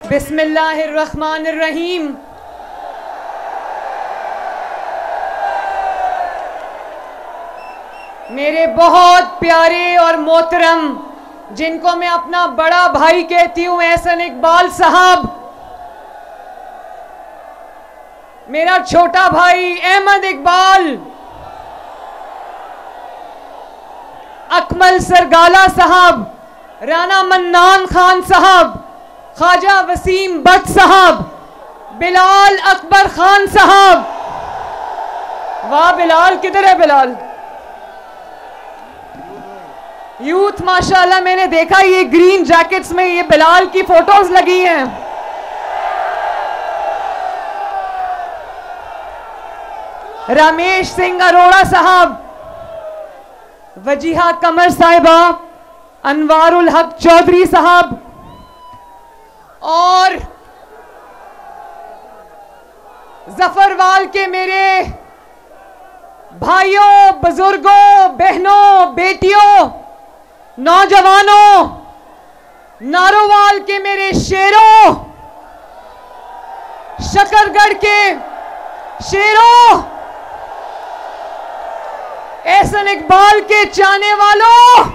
बिस्मिल्लाहिर्रहमानिर्रहीम। मेरे बहुत प्यारे और मोहतरम, जिनको मैं अपना बड़ा भाई कहती हूँ, एहसन इकबाल साहब, मेरा छोटा भाई अहमद इकबाल, अकमल सरगाला साहब, राना मन्नान खान साहब, ख्वाजा वसीम बट साहब, बिलाल अकबर खान साहब। वाह बिलाल, किधर है बिलाल? यूथ माशाल्लाह, मैंने देखा ये ग्रीन जैकेट्स में ये बिलाल की फोटोज लगी हैं। रमेश सिंह अरोड़ा साहब, वजीहा कमर साहिबा, अनवारुल हक चौधरी साहब और जफरवाल के मेरे भाइयों, बुजुर्गों, बहनों, बेटियों, नौजवानों, नारोवाल के मेरे शेरों, शकरगढ़ के शेरों, एहसन इकबाल के चाहने वालों,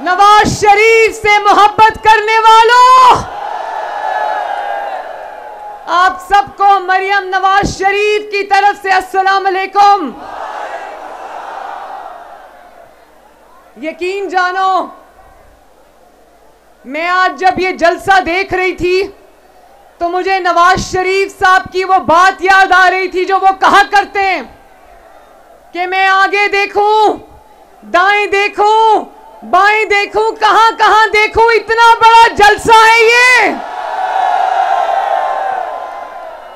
नवाज शरीफ से मोहब्बत करने वालों, आप सबको मरियम नवाज शरीफ की तरफ से अस्सलाम अलैकुम। यकीन जानो, मैं आज जब ये जलसा देख रही थी तो मुझे नवाज शरीफ साहब की वो बात याद आ रही थी जो वो कहा करते हैं कि मैं आगे देखूं, दाएं देखूं, बाएं देखूं, कहां कहां देखूं, इतना बड़ा जलसा है ये।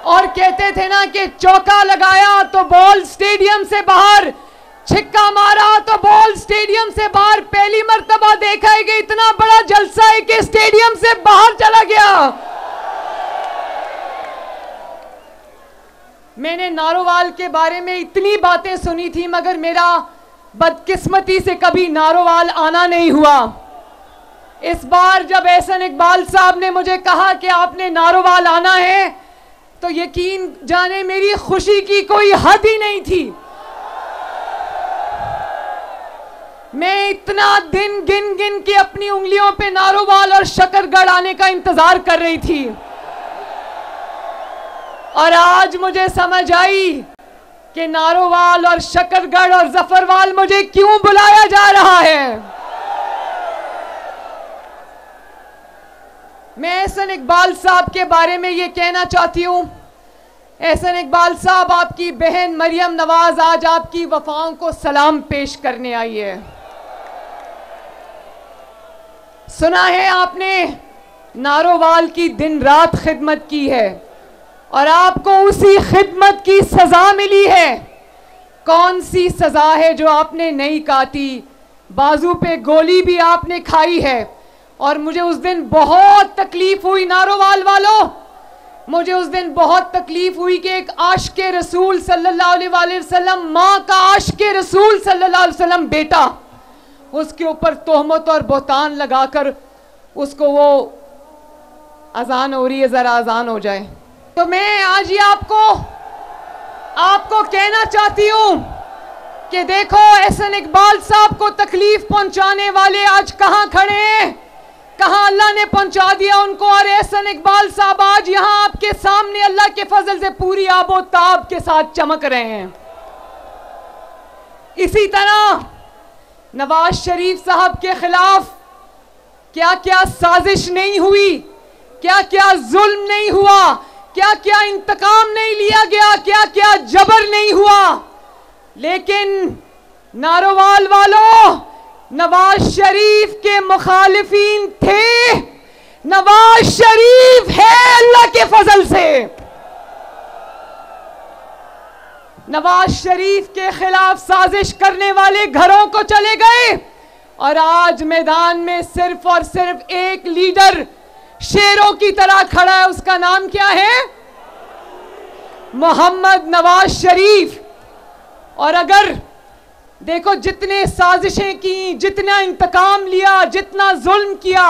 और कहते थे ना कि चौका लगाया तो बॉल स्टेडियम से बाहर, छिक्का मारा तो बॉल स्टेडियम से बाहर। पहली मर्तबा देखा है कि इतना बड़ा जलसा है कि स्टेडियम से बाहर चला गया। मैंने नारोवाल के बारे में इतनी बातें सुनी थी, मगर मेरा बदकिस्मती से कभी नारोवाल आना नहीं हुआ। इस बार जब एहसन इकबाल साहब ने मुझे कहा कि आपने नारोवाल आना है, तो यकीन जाने मेरी खुशी की कोई हद ही नहीं थी। मैं इतना दिन गिन गिन के अपनी उंगलियों पे नारोवाल और शकरगढ़ आने का इंतजार कर रही थी, और आज मुझे समझ आई कि नारोवाल और शकरगढ़ और जफरवाल मुझे क्यों बुलाया जा रहा है। मैं एहसन इकबाल साहब के बारे में ये कहना चाहती हूं, एहसन इकबाल साहब, आपकी बहन मरियम नवाज आज आपकी वफाओं को सलाम पेश करने आई है। सुना है आपने नारोवाल की दिन रात खिदमत की है और आपको उसी खिदमत की सजा मिली है। कौन सी सजा है जो आपने नहीं काटी? बाजू पे गोली भी आपने खाई है। और मुझे उस दिन बहुत तकलीफ हुई, नारोवाल वालों, मुझे उस दिन बहुत तकलीफ हुई कि एक आशिक़े रसूल सल्लल्लाहु अलैहि वसल्लम, माँ का आशिक़े रसूल सल्लल्लाहु अलैहि वसल्लम बेटा, उसके ऊपर तोहमत और बोहतान लगाकर उसको, वो अजान हो रही है, जरा अजान हो जाए। तो मैं आज ये आपको कहना चाहती हूं कि देखो, एहसन इकबाल साहब को तकलीफ पहुंचाने वाले आज कहां खड़े हैं, कहां अल्लाह ने पहुंचा दिया उनको। और एहसन इकबाल साहब आज यहां आपके सामने अल्लाह के फजल से पूरी आबो ताब के साथ चमक रहे हैं। इसी तरह नवाज शरीफ साहब के खिलाफ क्या क्या साजिश नहीं हुई, क्या क्या जुल्म नहीं हुआ, क्या क्या इंतकाम नहीं लिया गया, क्या क्या जबर नहीं हुआ। लेकिन नारोवाल वालों, नवाज शरीफ के मुखालिफिन थे, नवाज शरीफ है अल्लाह के फजल से। नवाज शरीफ के खिलाफ साजिश करने वाले घरों को चले गए, और आज मैदान में सिर्फ और सिर्फ एक लीडर शेरों की तरह खड़ा है। उसका नाम क्या है? मोहम्मद नवाज शरीफ। और अगर देखो, जितने साजिशें की, जितना इंतकाम लिया, जितना जुल्म किया,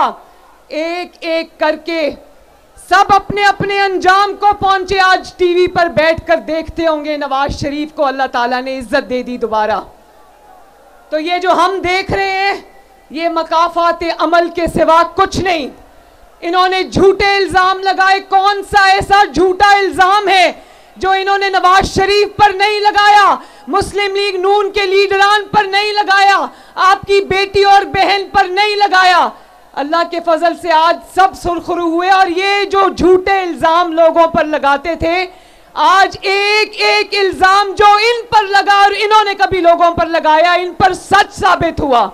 एक एक करके सब अपने अपने अंजाम को पहुंचे। आज टीवी पर बैठकर देखते होंगे नवाज शरीफ को अल्लाह ताला ने इज्जत दे दी दोबारा। तो ये जो हम देख रहे हैं ये मकाफात अमल के सिवा कुछ नहीं। इन्होंने झूठे इल्जाम लगाए। कौन सा ऐसा झूठा इल्जाम है जो इन्होंने नवाज शरीफ पर नहीं लगाया, मुस्लिम लीग नून के लीडरान पर नहीं लगाया, आपकी बेटी और बहन पर नहीं लगाया। अल्लाह के फजल से आज सब सुरखरू हुए। और ये जो झूठे इल्जाम लोगों पर लगाते थे, आज एक एक इल्जाम जो इन पर लगा और इन्होंने कभी लोगों पर लगाया, इन पर सच साबित हुआ।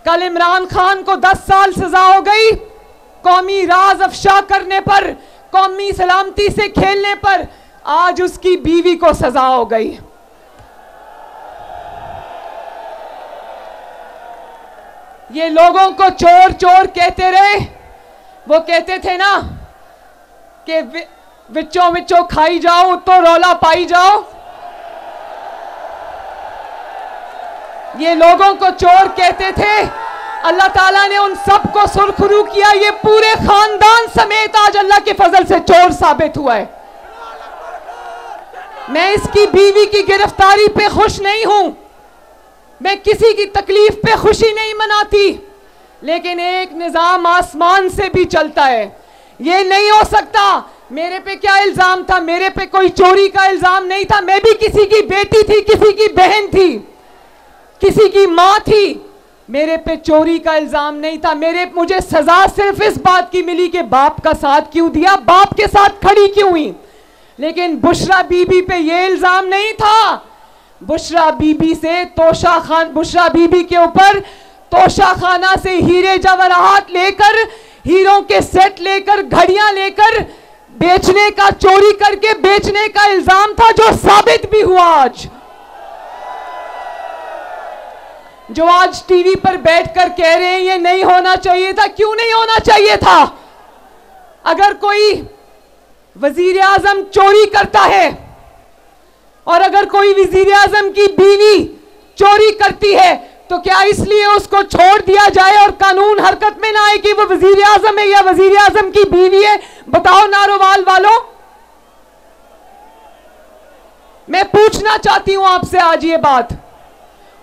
कल इमरान खान को 10 साल सजा हो गई कौमी राज अफशा करने पर, कौमी सलामती से खेलने पर। आज उसकी बीवी को सजा हो गई। ये लोगों को चोर चोर कहते रहे। वो कहते थे ना कि विचों विचों खाई जाओ तो रौला पाई जाओ। ये लोगों को चोर कहते थे। अल्लाह ताला ने उन सबको सुरखरू किया। ये पूरे खानदान समेत आज अल्लाह के फजल से चोर साबित हुआ है। मैं इसकी बीवी की गिरफ्तारी पे खुश नहीं हूं, मैं किसी की तकलीफ पे खुशी नहीं मनाती, लेकिन एक निजाम आसमान से भी चलता है। ये नहीं हो सकता। मेरे पे क्या इल्जाम था? मेरे पे कोई चोरी का इल्जाम नहीं था। मैं भी किसी की बेटी थी, किसी की बहन थी, किसी की मां थी। मेरे पे चोरी का इल्जाम नहीं था। मुझे सजा सिर्फ इस बात की मिली कि बाप का साथ क्यों दिया, बाप के साथ खड़ी क्यों हुई। लेकिन बुशरा बीबी पे ये इल्जाम नहीं था। बुशरा बीबी के ऊपर तोशा खाना से हीरे जवाहरात लेकर, हीरों के सेट लेकर, घड़ियां लेकर बेचने का, चोरी करके बेचने का इल्जाम था, जो साबित भी हुआ। आज जो आज टीवी पर बैठकर कह रहे हैं ये नहीं होना चाहिए था, क्यों नहीं होना चाहिए था? अगर कोई वजीर आजम चोरी करता है और अगर कोई वजीर आजम की बीवी चोरी करती है, तो क्या इसलिए उसको छोड़ दिया जाए और कानून हरकत में ना आए कि वो वजीर आजम है या वजीर आजम की बीवी है? बताओ नारोवाल वालों। मैं पूछना चाहती हूं आपसे आज ये बात,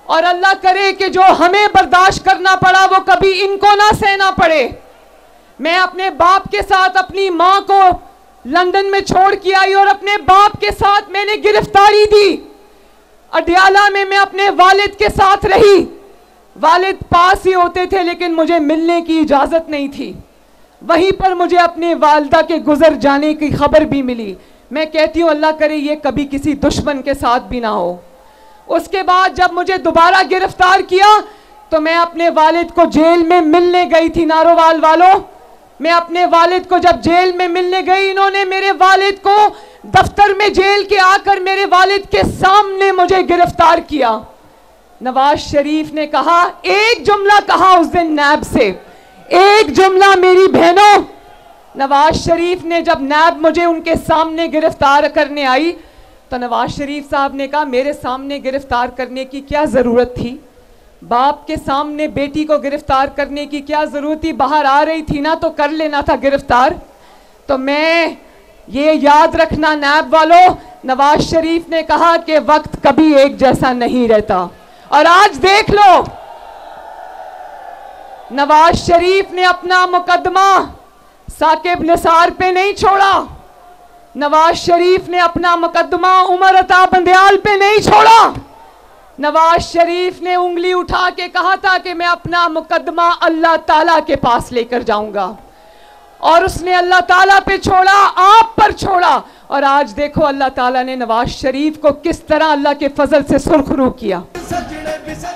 और अल्लाह करे कि जो हमें बर्दाश्त करना पड़ा वो कभी इनको ना सहना पड़े। मैं अपने बाप के साथ अपनी मां को लंदन में छोड़ के आई और अपने बाप के साथ मैंने गिरफ्तारी दी। अडियाला में मैं अपने वालिद के साथ रही। वालिद पास ही होते थे लेकिन मुझे मिलने की इजाजत नहीं थी। वहीं पर मुझे अपने वालिदा के गुजर जाने की खबर भी मिली। मैं कहती हूँ अल्लाह करे ये कभी किसी दुश्मन के साथ भी ना हो। उसके बाद जब मुझे दोबारा गिरफ्तार किया तो मैं अपने वालिद को जेल में मिलने गई थी। नारोवाल वालों, मैं अपने वालिद को जब जेल में मिलने गई, इन्होंने मेरे वालिद को दफ्तर में जेल के आकर मेरे वालिद के सामने मुझे गिरफ्तार किया। नवाज शरीफ ने कहा, एक जुमला कहा उस दिन नैब से, एक जुमला मेरी बहनों। नवाज शरीफ ने जब नैब मुझे उनके सामने गिरफ्तार करने आई तो नवाज शरीफ साहब ने कहा मेरे सामने गिरफ्तार करने की क्या ज़रूरत थी? बाप के सामने बेटी को गिरफ्तार करने की क्या ज़रूरत थी? बाहर आ रही थी ना तो कर लेना था गिरफ्तार। तो मैं ये याद रखना नैब वालों, नवाज शरीफ ने कहा कि वक्त कभी एक जैसा नहीं रहता। और आज देख लो, नवाज शरीफ ने अपना मुकदमा साकिब निसार पे नहीं छोड़ा। नवाज शरीफ ने अपना मुकदमा उमर अता बंदयाल पे नहीं छोड़ा। नवाज शरीफ ने उंगली उठा के कहा था कि मैं अपना मुकदमा अल्लाह ताला के पास लेकर जाऊंगा, और उसने अल्लाह ताला पे छोड़ा, आप पर छोड़ा। और आज देखो अल्लाह ताला ने नवाज शरीफ को किस तरह अल्लाह के फजल से सुरखरू किया।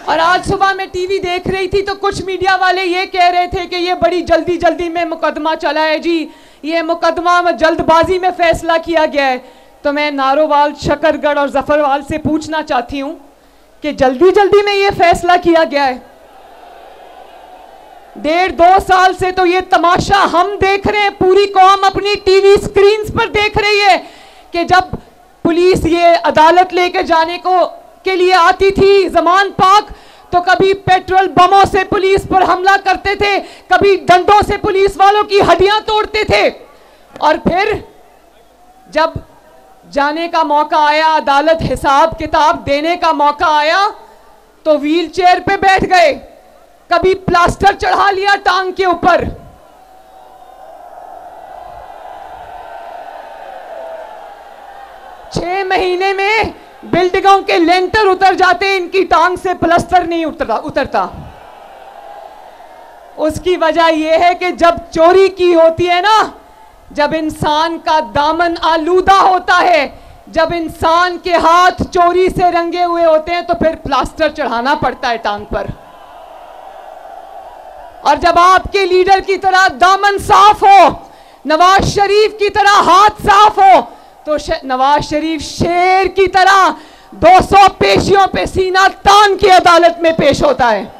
और आज सुबह मैं टीवी देख रही थी तो कुछ मीडिया वाले ये कह रहे थे कि ये बड़ी जल्दी जल्दी में मुकदमा चला है जी, ये मुकदमा में जल्दबाजी में फैसला किया गया है। तो मैं नारोवाल, शकरगढ़ और जफरवाल से पूछना चाहती हूँ कि जल्दी जल्दी में ये फैसला किया गया है? 1.5-2 साल से तो ये तमाशा हम देख रहे हैं, पूरी कौम अपनी टीवी स्क्रीन्स पर देख रही है कि जब पुलिस ये अदालत लेकर जाने के लिए आती थी जमान पाक, तो कभी पेट्रोल बमों से पुलिस पर हमला करते थे, कभी डंडों से पुलिस वालों की हड्डियां तोड़ते थे, और फिर जब जाने का मौका आया, अदालत हिसाब किताब देने का मौका आया, तो व्हील चेयर पे बैठ गए, कभी प्लास्टर चढ़ा लिया टांग के ऊपर। छह महीने में बिल्डिंगों के लेंटर उतर जाते, इनकी टांग से प्लास्टर नहीं उतरता। उसकी वजह यह है कि जब चोरी की होती है ना, जब इंसान का दामन आलूदा होता है, जब इंसान के हाथ चोरी से रंगे हुए होते हैं, तो फिर प्लास्टर चढ़ाना पड़ता है टांग पर। और जब आपके लीडर की तरह दामन साफ हो, नवाज शरीफ की तरह हाथ साफ हो, तो नवाज शरीफ शेर की तरह 200 पेशियों पे सीना तान के अदालत में पेश होता है।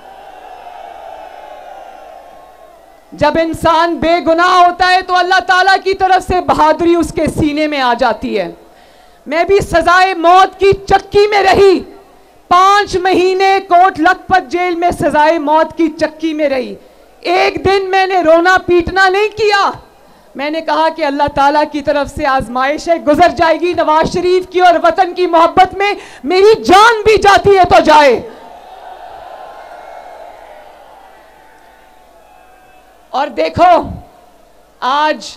जब इंसान बेगुनाह होता है तो अल्लाह ताला की तरफ से बहादुरी उसके सीने में आ जाती है। मैं भी सजाए मौत की चक्की में रही, 5 महीने कोट लखपत जेल में सजाए मौत की चक्की में रही। एक दिन मैंने रोना पीटना नहीं किया, मैंने कहा कि अल्लाह ताला की तरफ से आजमाइशें गुजर जाएगी नवाज शरीफ की, और वतन की मोहब्बत में मेरी जान भी जाती है तो जाए। और देखो आज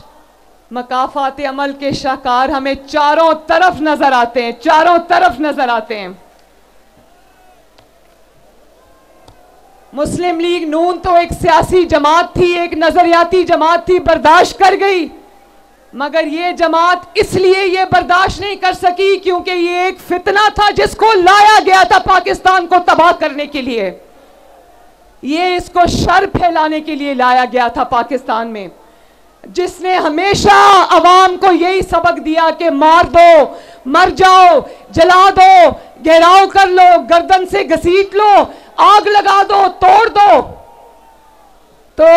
मकाफात अमल के शाहकार हमें चारों तरफ नजर आते हैं, चारों तरफ नजर आते हैं। मुस्लिम लीग नून तो एक सियासी जमात थी, एक नजरियाती जमात थी, बर्दाश्त कर गई, मगर ये जमात इसलिए ये बर्दाश्त नहीं कर सकी क्योंकि ये एक फितना था जिसको लाया गया था पाकिस्तान को तबाह करने के लिए। ये इसको शर फैलाने के लिए लाया गया था पाकिस्तान में, जिसने हमेशा अवाम को यही सबक दिया कि मार दो, मर जाओ, जला दो, घेराव कर लो, गर्दन से घसीट लो, आग लगा दो, तोड़ दो। तो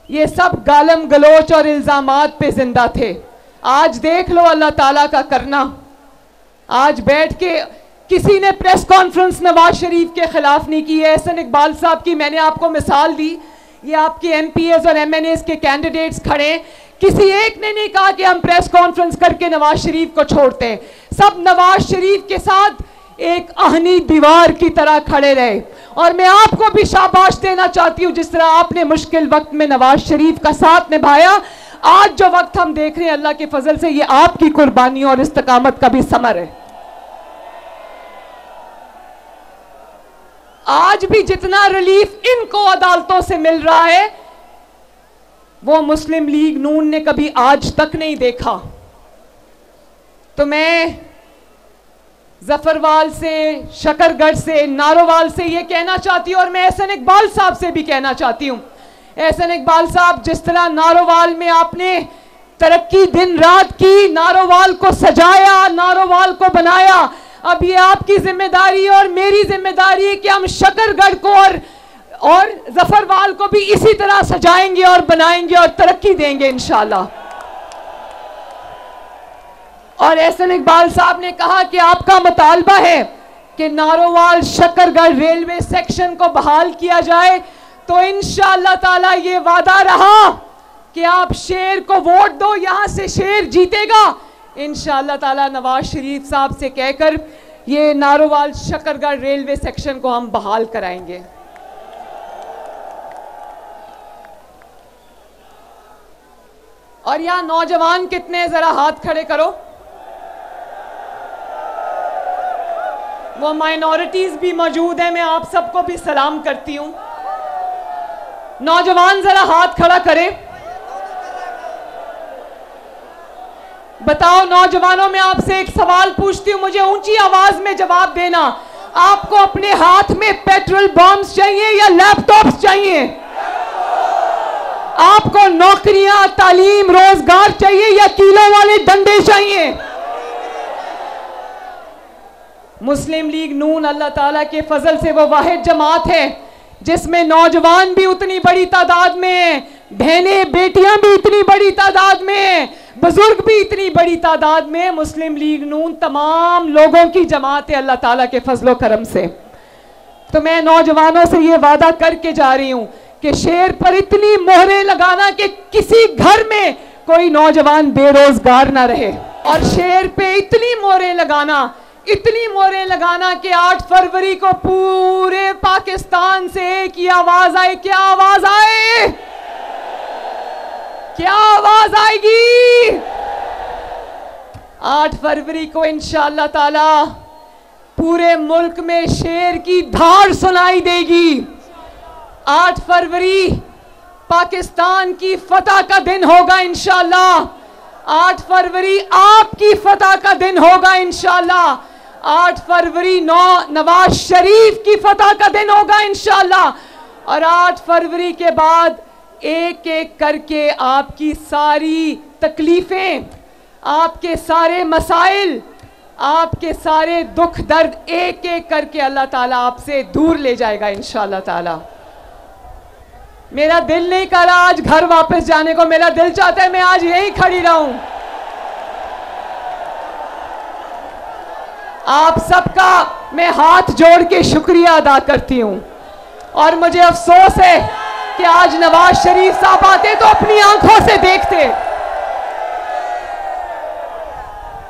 ये सब गालम गलोच और इल्जामात पे जिंदा थे। आज देख लो अल्लाह ताला का करना। आज बैठ के किसी ने प्रेस कॉन्फ्रेंस नवाज शरीफ के खिलाफ नहीं की है। एहसन इकबाल साहब की मैंने आपको मिसाल दी, ये आपके एमपीएस और एमएनएस के कैंडिडेट्स खड़े, किसी एक ने नहीं कहा कि हम प्रेस कॉन्फ्रेंस करके नवाज शरीफ को छोड़ते हैं। सब नवाज शरीफ के साथ एक आहनी दीवार की तरह खड़े रहे। और मैं आपको भी शाबाश देना चाहती हूं, जिस तरह आपने मुश्किल वक्त में नवाज शरीफ का साथ निभाया। आज जो वक्त हम देख रहे हैं अल्लाह के फजल से, ये आपकी कुर्बानी और इस्तकामत का भी समर है। आज भी जितना रिलीफ इनको अदालतों से मिल रहा है वो मुस्लिम लीग नून ने कभी आज तक नहीं देखा। तो मैं जफरवाल से, शकरगढ़ से, नारोवाल से ये कहना चाहती हूं, और मैं एहसन इकबाल साहब से भी कहना चाहती हूं। एहसन इकबाल साहब, जिस तरह नारोवाल में आपने तरक्की दिन रात की, नारोवाल को सजाया, नारोवाल को बनाया, अब ये आपकी जिम्मेदारी और मेरी जिम्मेदारी है कि हम शकरगढ़ को और जफरवाल को भी इसी तरह सजाएंगे और बनाएंगे और तरक्की देंगे इंशाल्लाह। और एहसन इकबाल साहब ने कहा कि आपका मुतालबा है कि नारोवाल शकरगढ़ रेलवे सेक्शन को बहाल किया जाए, तो इंशाअल्लाह ताला ये वादा रहा कि आप शेर को वोट दो, यहां से शेर जीतेगा। इंशाअल्लाह ताला नवाज शरीफ साहब से कहकर ये नारोवाल शकरगढ़ रेलवे सेक्शन को हम बहाल कराएंगे। और यहां नौजवान कितने, जरा हाथ खड़े करो। वो माइनॉरिटीज भी मौजूद है, मैं आप सबको भी सलाम करती हूं। नौजवान जरा हाथ खड़ा करें। बताओ नौजवानों, मैं आपसे एक सवाल पूछती हूं, मुझे ऊंची आवाज में जवाब देना। आपको अपने हाथ में पेट्रोल बॉम्ब्स चाहिए या लैपटॉप्स चाहिए? आपको नौकरियां, तालीम, रोजगार चाहिए या किलो वाले डंडे चाहिए? मुस्लिम लीग नून अल्लाह ताला के फजल से वो वाहिद जमात है जिसमें नौजवान भी उतनी बड़ी तादाद में हैं, बहनें बेटियां भी इतनी बड़ी तादाद में हैं, बुजुर्ग भी इतनी बड़ी तादाद में। मुस्लिम लीग नून तमाम लोगों की जमात है अल्लाह ताला के फजलो करम से। तो मैं नौजवानों से ये वादा करके जा रही हूं कि शेर पर इतनी मोहरें लगाना कि किसी घर में कोई नौजवान बेरोजगार ना रहे, और शेर पे इतनी मोहरें लगाना कि 8 फरवरी को पूरे पाकिस्तान से एक ही आवाज आए। क्या आवाज आए? क्या आवाज आएगी? 8 फरवरी को इंशाअल्लाह ताला पूरे मुल्क में शेर की धार सुनाई देगी। 8 फरवरी पाकिस्तान की फतह का दिन होगा इंशाअल्लाह। 8 फरवरी आपकी फतह का दिन होगा इंशाअल्लाह। 8 फरवरी नवाज शरीफ की फतह का दिन होगा इंशाअल्लाह। और 8 फरवरी के बाद एक एक करके आपकी सारी तकलीफें, आपके सारे मसाइल, आपके सारे दुख दर्द एक एक करके अल्लाह ताला आपसे दूर ले जाएगा इंशाअल्लाह ताला। मेरा दिल नहीं कर रहा आज घर वापस जाने को, मेरा दिल चाहता है मैं आज यहीं खड़ी रहूं। आप सबका मैं हाथ जोड़ के शुक्रिया अदा करती हूं, और मुझे अफसोस है कि आज नवाज शरीफ साहब आते तो अपनी आंखों से देखते।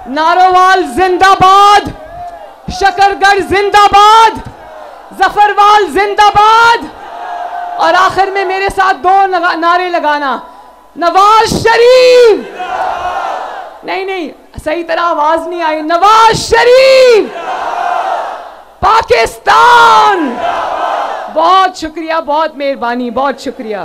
नारोवाल जिंदाबाद, शकरगढ़ जिंदाबाद, जफरवाल जिंदाबाद, और आखिर में मेरे साथ 2 नारे लगाना। नवाज शरीफ, नहीं सही तरह आवाज नहीं आई। नवाज शरीफ, पाकिस्तान। बहुत शुक्रिया, बहुत मेहरबानी, बहुत शुक्रिया।